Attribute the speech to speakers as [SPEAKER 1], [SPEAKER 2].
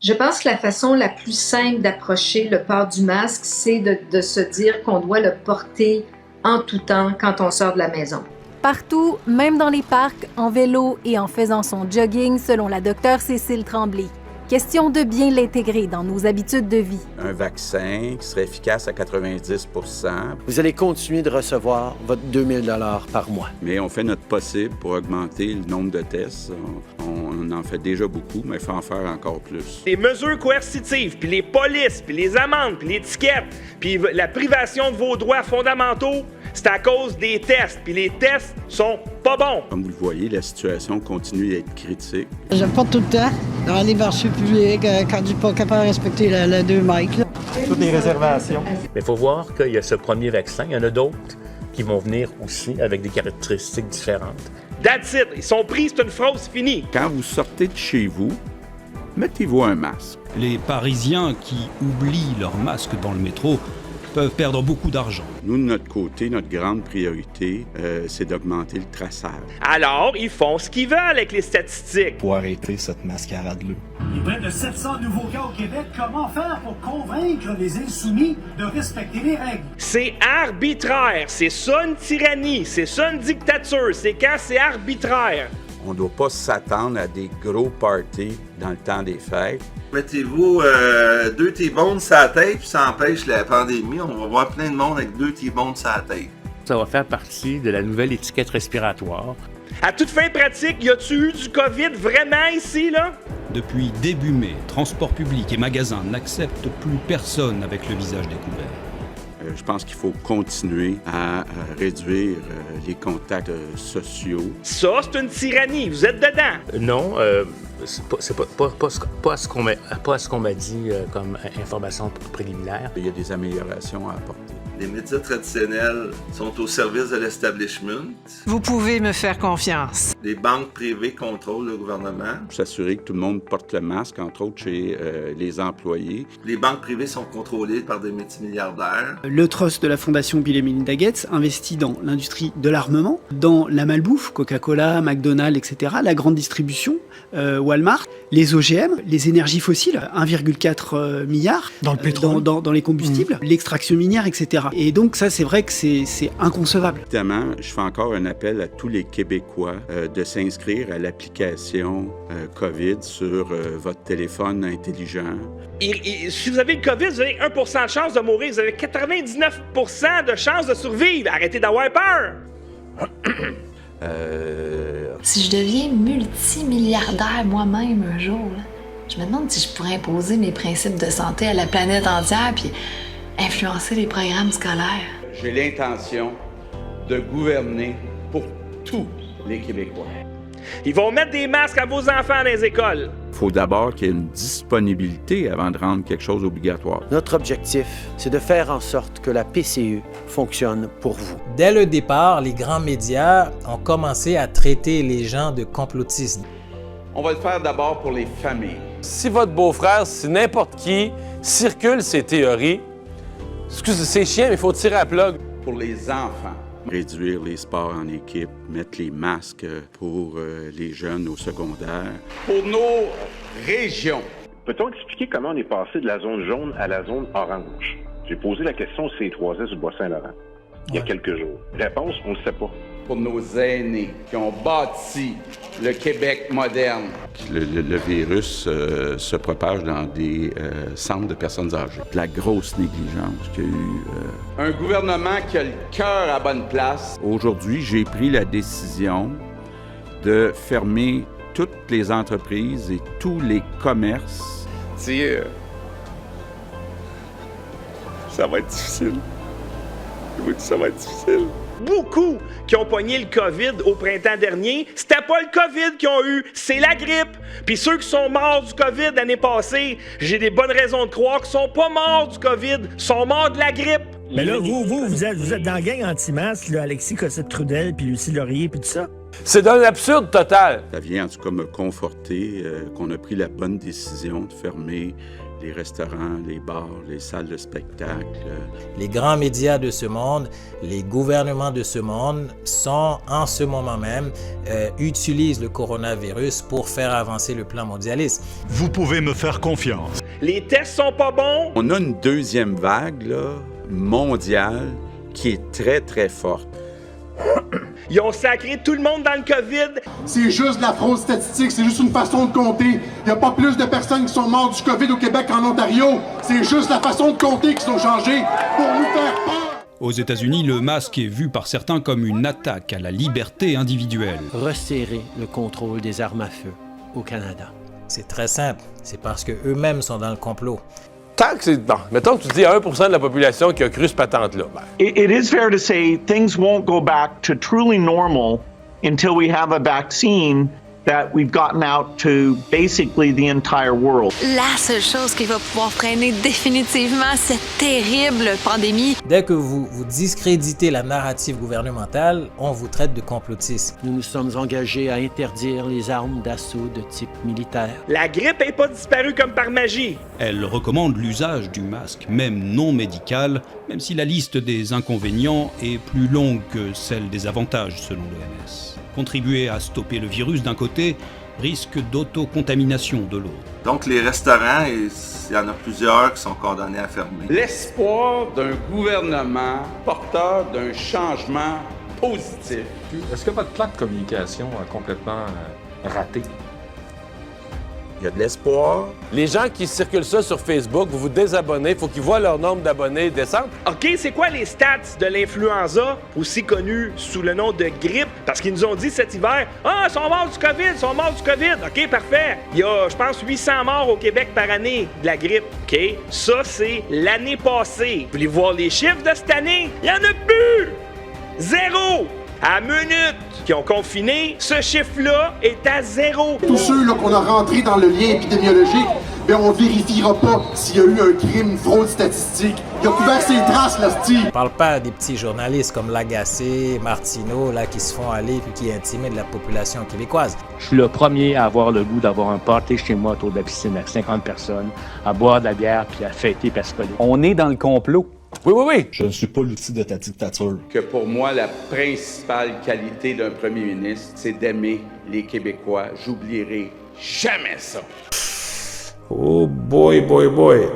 [SPEAKER 1] Je pense que la façon la plus simple d'approcher le port du masque, c'est de se dire qu'on doit le porter en tout temps quand on sort de la maison.
[SPEAKER 2] Partout, même dans les parcs, en vélo et en faisant son jogging, selon la docteure Cécile Tremblay. Question de bien l'intégrer dans nos habitudes de vie.
[SPEAKER 3] Un vaccin qui serait efficace à 90 %.
[SPEAKER 4] Vous allez continuer de recevoir votre 2000 $ par mois.
[SPEAKER 3] Mais on fait notre possible pour augmenter le nombre de tests. On en fait déjà beaucoup, mais il faut en faire encore plus.
[SPEAKER 5] Les mesures coercitives, puis les polices, puis les amendes, puis les tickets, puis la privation de vos droits fondamentaux, c'est à cause des tests. Puis les tests sont pas bons.
[SPEAKER 3] Comme vous le voyez, la situation continue d'être critique.
[SPEAKER 6] Je porte tout le temps dans les marchés publics quand je suis pas capable de respecter le 2 mètres.
[SPEAKER 7] Toutes les réservations.
[SPEAKER 8] Mais il faut voir qu'il y a ce premier vaccin. Il y en a d'autres qui vont venir aussi avec des caractéristiques différentes.
[SPEAKER 5] That's it. Ils sont pris, c'est une phrase finie.
[SPEAKER 3] Quand vous sortez de chez vous, mettez-vous un masque.
[SPEAKER 9] Les Parisiens qui oublient leur masque dans le métro peuvent perdre beaucoup d'argent.
[SPEAKER 3] Nous, de notre côté, notre grande priorité, c'est d'augmenter le traçage.
[SPEAKER 5] Alors, ils font ce qu'ils veulent avec les statistiques.
[SPEAKER 7] Pour arrêter cette mascarade-là.
[SPEAKER 10] Il y a près de 700 nouveaux cas au Québec. Comment faire pour convaincre les insoumis de respecter les règles?
[SPEAKER 5] C'est arbitraire. C'est ça une tyrannie. C'est ça une dictature. C'est quand c'est arbitraire.
[SPEAKER 3] On ne doit pas s'attendre à des gros parties dans le temps des fêtes.
[SPEAKER 11] Mettez-vous 2 T-bones sur la tête, puis ça empêche la pandémie. On va voir plein de monde avec 2 T-bones sur la tête.
[SPEAKER 8] Ça va faire partie de la nouvelle étiquette respiratoire.
[SPEAKER 5] À toute fin pratique, y a-tu eu du COVID vraiment ici, là?
[SPEAKER 9] Depuis début mai, transports publics et magasins n'acceptent plus personne avec le visage découvert.
[SPEAKER 3] Je pense qu'il faut continuer à réduire les contacts sociaux.
[SPEAKER 5] Ça, c'est une tyrannie. Vous êtes dedans.
[SPEAKER 8] Non, c'est pas ce qu'on m'a dit comme information préliminaire.
[SPEAKER 3] Il y a des améliorations à apporter.
[SPEAKER 11] Les médias traditionnels sont au service de l'establishment.
[SPEAKER 6] Vous pouvez me faire confiance.
[SPEAKER 11] Les banques privées contrôlent le gouvernement.
[SPEAKER 3] Pour s'assurer que tout le monde porte le masque, entre autres chez les employés.
[SPEAKER 11] Les banques privées sont contrôlées par des multimilliardaires.
[SPEAKER 12] Le trust de la fondation Bill et Melinda Gates investit dans l'industrie de l'armement, dans la malbouffe, Coca-Cola, McDonald's, etc., la grande distribution, Walmart, les OGM, les énergies fossiles, 1,4 milliard
[SPEAKER 10] Dans le pétrole.
[SPEAKER 12] Dans les combustibles, l'extraction minière, etc. Et donc ça, c'est vrai que c'est inconcevable.
[SPEAKER 3] Évidemment, je fais encore un appel à tous les Québécois de s'inscrire à l'application COVID sur votre téléphone intelligent.
[SPEAKER 5] Si vous avez le COVID, vous avez 1% de chance de mourir. Vous avez 99% de chance de survivre. Arrêtez d'avoir peur.
[SPEAKER 13] Si je deviens multimilliardaire moi-même un jour, là, je me demande si je pourrais imposer mes principes de santé à la planète entière puis influencer les programmes scolaires.
[SPEAKER 3] J'ai l'intention de gouverner pour tous les Québécois.
[SPEAKER 5] Ils vont mettre des masques à vos enfants dans les écoles.
[SPEAKER 3] Il faut d'abord qu'il y ait une disponibilité avant de rendre quelque chose obligatoire.
[SPEAKER 4] Notre objectif, c'est de faire en sorte que la PCU fonctionne pour vous.
[SPEAKER 14] Dès le départ, les grands médias ont commencé à traiter les gens de complotistes.
[SPEAKER 3] On va le faire d'abord pour les familles.
[SPEAKER 15] Si votre beau-frère, si n'importe qui circule ces théories, excusez, c'est chiant, mais il faut tirer à plug.
[SPEAKER 3] Pour les enfants. Réduire les sports en équipe, mettre les masques pour les jeunes au secondaire. Pour nos régions.
[SPEAKER 16] Peut-on expliquer comment on est passé de la zone jaune à la zone orange? J'ai posé la question au C3S du Bois-Saint-Laurent il y a quelques jours. Réponse, on ne sait pas.
[SPEAKER 3] Pour nos aînés qui ont bâti le Québec moderne. Le virus se propage dans des centres de personnes âgées. La grosse négligence qu'il y a eu. Un gouvernement qui a le cœur à bonne place. Aujourd'hui, j'ai pris la décision de fermer toutes les entreprises et tous les commerces.
[SPEAKER 5] Ça va être difficile. Ça va être difficile. Beaucoup qui ont pogné le COVID au printemps dernier, c'était pas le COVID qu'ils ont eu, c'est la grippe. Puis ceux qui sont morts du COVID l'année passée, j'ai des bonnes raisons de croire qu'ils sont pas morts du COVID, sont morts de la grippe.
[SPEAKER 10] Mais là, vous êtes dans la gang anti-masque, là, Alexis Cossette-Trudel, puis Lucie Laurier, puis tout ça?
[SPEAKER 15] C'est d'un absurde total.
[SPEAKER 3] Ça vient en tout cas me conforter qu'on a pris la bonne décision de fermer les restaurants, les bars, les salles de spectacle.
[SPEAKER 14] Les grands médias de ce monde, les gouvernements de ce monde sont en ce moment même, utilisent le coronavirus pour faire avancer le plan mondialiste.
[SPEAKER 10] Vous pouvez me faire confiance.
[SPEAKER 5] Les tests sont pas bons.
[SPEAKER 3] On a une deuxième vague là, mondiale qui est très, très forte.
[SPEAKER 5] Ils ont sacré tout le monde dans le COVID.
[SPEAKER 17] C'est juste de la fraude statistique, c'est juste une façon de compter. Il n'y a pas plus de personnes qui sont mortes du COVID au Québec qu'en Ontario. C'est juste la façon de compter qui sont changées pour nous faire peur.
[SPEAKER 9] Aux États-Unis, le masque est vu par certains comme une attaque à la liberté individuelle.
[SPEAKER 4] Resserrer le contrôle des armes à feu au Canada.
[SPEAKER 14] C'est très simple, c'est parce qu'eux-mêmes sont dans le complot.
[SPEAKER 15] Tant que c'est... Bon, mettons que tu dis 1% de la population qui a cru cette patente-là. Ben.
[SPEAKER 18] It is fair to say things won't go back to truly normal until we have a vaccine that we've gotten out to basically the entire world.
[SPEAKER 13] La seule chose qui va pouvoir freiner définitivement cette terrible pandémie.
[SPEAKER 14] Dès que vous discréditez la narrative gouvernementale, on vous traite de complotiste.
[SPEAKER 4] Nous nous sommes engagés à interdire les armes d'assaut de type militaire.
[SPEAKER 5] La grippe n'est pas disparue comme par magie.
[SPEAKER 9] Elle recommande l'usage du masque, même non médical, même si la liste des inconvénients est plus longue que celle des avantages selon l'OMS. Contribuer à stopper le virus d'un côté, risque d'autocontamination de l'autre.
[SPEAKER 11] Donc les restaurants, il y en a plusieurs qui sont condamnés à fermer.
[SPEAKER 3] L'espoir d'un gouvernement porteur d'un changement positif.
[SPEAKER 8] Est-ce que votre plan de communication a complètement raté?
[SPEAKER 3] Il y a de l'espoir.
[SPEAKER 15] Les gens qui circulent ça sur Facebook, vous vous désabonnez, il faut qu'ils voient leur nombre d'abonnés descendre.
[SPEAKER 5] OK, c'est quoi les stats de l'influenza, aussi connu sous le nom de grippe? Parce qu'ils nous ont dit cet hiver, « Ah, ils sont morts du COVID, ils sont morts du COVID. » OK, parfait. Il y a, je pense, 800 morts au Québec par année de la grippe. OK? Ça, c'est l'année passée. Vous voulez voir les chiffres de cette année? Il n'y en a plus! 0! À minute qui ont confiné, ce chiffre-là est à 0.
[SPEAKER 17] Tous ceux là, qu'on a rentrés dans le lien épidémiologique, bien, on vérifiera pas s'il y a eu un crime, une fraude statistique. Il a couvert ses traces, là, Steve.
[SPEAKER 14] On parle pas des petits journalistes comme Lagacé, Martineau, là, qui se font aller puis qui intimident la population québécoise.
[SPEAKER 8] Je suis le premier à avoir le goût d'avoir un party chez moi autour de la piscine avec 50 personnes, à boire de la bière puis à fêter parce que on est dans le complot.
[SPEAKER 15] Oui, oui, oui.
[SPEAKER 7] Je ne suis pas l'outil de ta dictature.
[SPEAKER 3] Que pour moi, la principale qualité d'un premier ministre, c'est d'aimer les Québécois. J'oublierai jamais ça.
[SPEAKER 15] Oh boy, boy, boy.